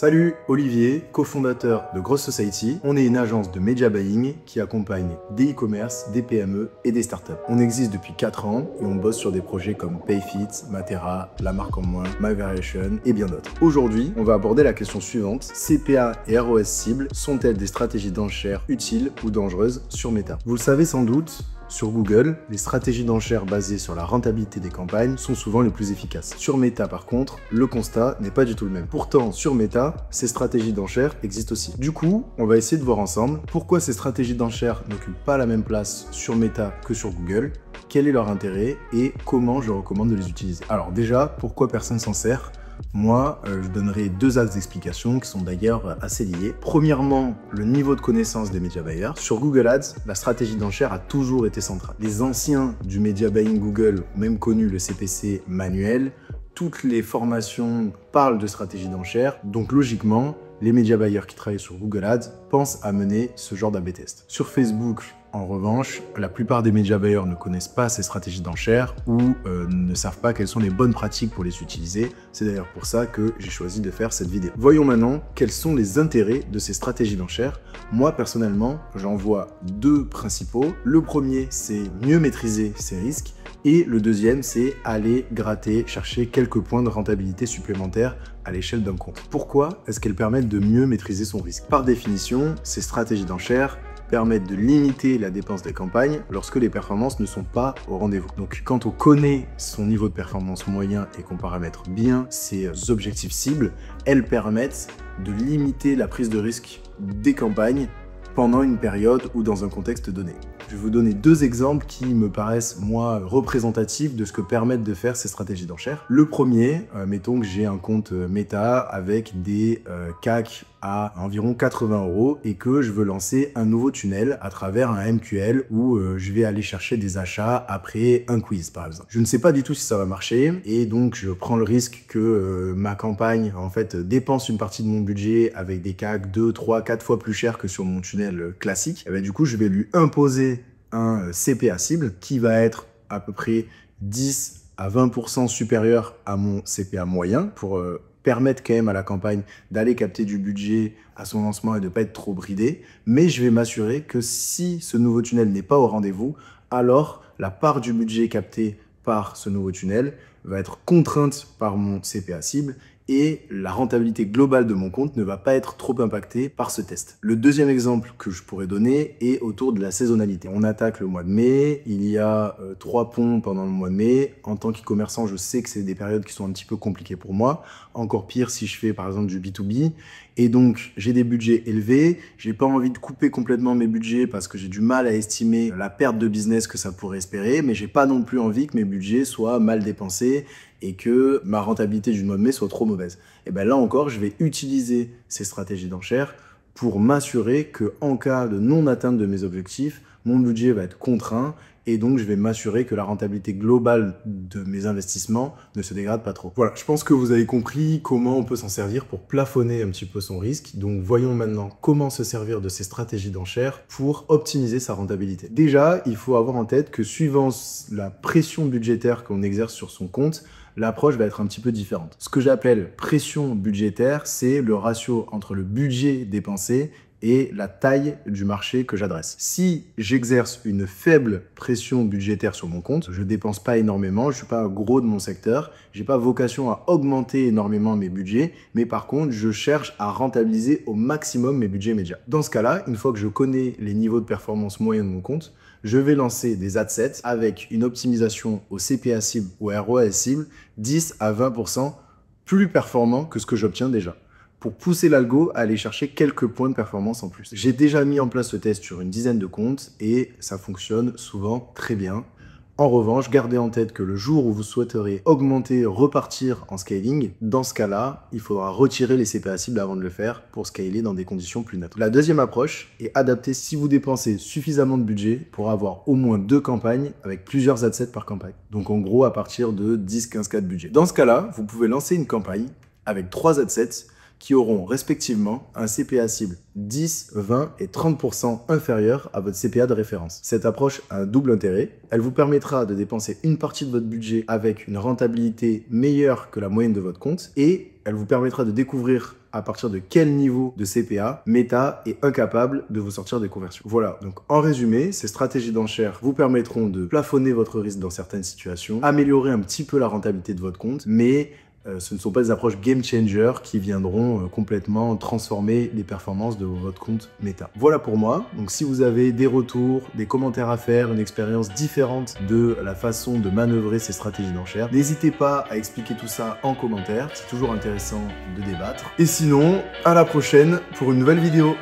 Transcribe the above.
Salut, Olivier, cofondateur de Gross Society. On est une agence de media buying qui accompagne des e-commerce, des PME et des startups. On existe depuis 4 ans et on bosse sur des projets comme Payfit, Matera, La Marque en Moins, MyVariation et bien d'autres. Aujourd'hui, on va aborder la question suivante. CPA et ROS cibles sont-elles des stratégies d'enchères utiles ou dangereuses sur Meta? Vous le savez sans doute, sur Google, les stratégies d'enchères basées sur la rentabilité des campagnes sont souvent les plus efficaces. Sur Meta, par contre, le constat n'est pas du tout le même. Pourtant, sur Meta, ces stratégies d'enchères existent aussi. Du coup, on va essayer de voir ensemble pourquoi ces stratégies d'enchères n'occupent pas la même place sur Meta que sur Google, quel est leur intérêt et comment je recommande de les utiliser. Alors déjà, pourquoi personne s'en sert? Moi, je donnerai deux axes d'explication qui sont d'ailleurs assez liés. Premièrement, le niveau de connaissance des media buyers. Sur Google Ads, la stratégie d'enchère a toujours été centrale. Les anciens du media buying Google ont même connu le CPC manuel. Toutes les formations parlent de stratégie d'enchère, donc logiquement, les media buyers qui travaillent sur Google Ads pensent à mener ce genre d'A/B test. Sur Facebook, en revanche, la plupart des media buyers ne connaissent pas ces stratégies d'enchères ou ne savent pas quelles sont les bonnes pratiques pour les utiliser. C'est d'ailleurs pour ça que j'ai choisi de faire cette vidéo. Voyons maintenant quels sont les intérêts de ces stratégies d'enchères. Moi, personnellement, j'en vois deux principaux. Le premier, c'est mieux maîtriser ses risques. Et le deuxième, c'est aller gratter, chercher quelques points de rentabilité supplémentaires à l'échelle d'un compte. Pourquoi est-ce qu'elles permettent de mieux maîtriser son risque? Par définition, ces stratégies d'enchères permettent de limiter la dépense des campagnes lorsque les performances ne sont pas au rendez-vous. Donc quand on connaît son niveau de performance moyen et qu'on paramètre bien ses objectifs cibles, elles permettent de limiter la prise de risque des campagnes pendant une période ou dans un contexte donné. Je vais vous donner deux exemples qui me paraissent, moi, représentatifs de ce que permettent de faire ces stratégies d'enchères. Le premier, mettons que j'ai un compte Meta avec des CAC à environ 80 € et que je veux lancer un nouveau tunnel à travers un MQL où je vais aller chercher des achats après un quiz, par exemple. Je ne sais pas du tout si ça va marcher et donc je prends le risque que ma campagne, en fait, dépense une partie de mon budget avec des CAC 2, 3, 4 fois plus cher que sur mon tunnel classique. Et bien, du coup, je vais lui imposer un CPA cible qui va être à peu près 10 à 20% supérieur à mon CPA moyen pour permettre quand même à la campagne d'aller capter du budget à son lancement et de ne pas être trop bridé. Mais je vais m'assurer que si ce nouveau tunnel n'est pas au rendez-vous, alors la part du budget capté par ce nouveau tunnel va être contrainte par mon CPA cible et la rentabilité globale de mon compte ne va pas être trop impactée par ce test. Le deuxième exemple que je pourrais donner est autour de la saisonnalité. On attaque le mois de mai, il y a 3 ponts pendant le mois de mai. En tant qu'e-commerçant, je sais que c'est des périodes qui sont un petit peu compliquées pour moi. Encore pire si je fais par exemple du B2B. Et donc, j'ai des budgets élevés. J'ai pas envie de couper complètement mes budgets parce que j'ai du mal à estimer la perte de business que ça pourrait espérer, mais j'ai pas non plus envie que mes budgets soient mal dépensés et que ma rentabilité du mois de mai soit trop mauvaise. Et bien là encore, je vais utiliser ces stratégies d'enchères pour m'assurer que en cas de non-atteinte de mes objectifs, mon budget va être contraint et donc je vais m'assurer que la rentabilité globale de mes investissements ne se dégrade pas trop. Voilà, je pense que vous avez compris comment on peut s'en servir pour plafonner un petit peu son risque. Donc voyons maintenant comment se servir de ces stratégies d'enchères pour optimiser sa rentabilité. Déjà, il faut avoir en tête que suivant la pression budgétaire qu'on exerce sur son compte, l'approche va être un petit peu différente. Ce que j'appelle pression budgétaire, c'est le ratio entre le budget dépensé et la taille du marché que j'adresse. Si j'exerce une faible pression budgétaire sur mon compte, je dépense pas énormément, je suis pas gros de mon secteur, j'ai pas vocation à augmenter énormément mes budgets, mais par contre, je cherche à rentabiliser au maximum mes budgets médias. Dans ce cas-là, une fois que je connais les niveaux de performance moyens de mon compte, je vais lancer des adsets avec une optimisation au CPA cible ou ROAS cible 10 à 20% plus performant que ce que j'obtiens déjà, pour pousser l'algo à aller chercher quelques points de performance en plus. J'ai déjà mis en place ce test sur une dizaine de comptes et ça fonctionne souvent très bien. En revanche, gardez en tête que le jour où vous souhaiterez augmenter, repartir en scaling, dans ce cas-là, il faudra retirer les CPA cibles avant de le faire pour scaler dans des conditions plus neutres. La deuxième approche est adaptée si vous dépensez suffisamment de budget pour avoir au moins 2 campagnes avec plusieurs adsets par campagne. Donc en gros, à partir de 10-15K de budget. Dans ce cas-là, vous pouvez lancer une campagne avec 3 adsets qui auront respectivement un CPA cible 10, 20 et 30% inférieur à votre CPA de référence. Cette approche a un double intérêt. Elle vous permettra de dépenser une partie de votre budget avec une rentabilité meilleure que la moyenne de votre compte et elle vous permettra de découvrir à partir de quel niveau de CPA Meta est incapable de vous sortir des conversions. Voilà, donc en résumé, ces stratégies d'enchères vous permettront de plafonner votre risque dans certaines situations, améliorer un petit peu la rentabilité de votre compte, mais ce ne sont pas des approches game changer qui viendront complètement transformer les performances de votre compte Meta. Voilà pour moi. Donc si vous avez des retours, des commentaires à faire, une expérience différente de la façon de manœuvrer ces stratégies d'enchères, n'hésitez pas à expliquer tout ça en commentaire. C'est toujours intéressant de débattre. Et sinon, à la prochaine pour une nouvelle vidéo.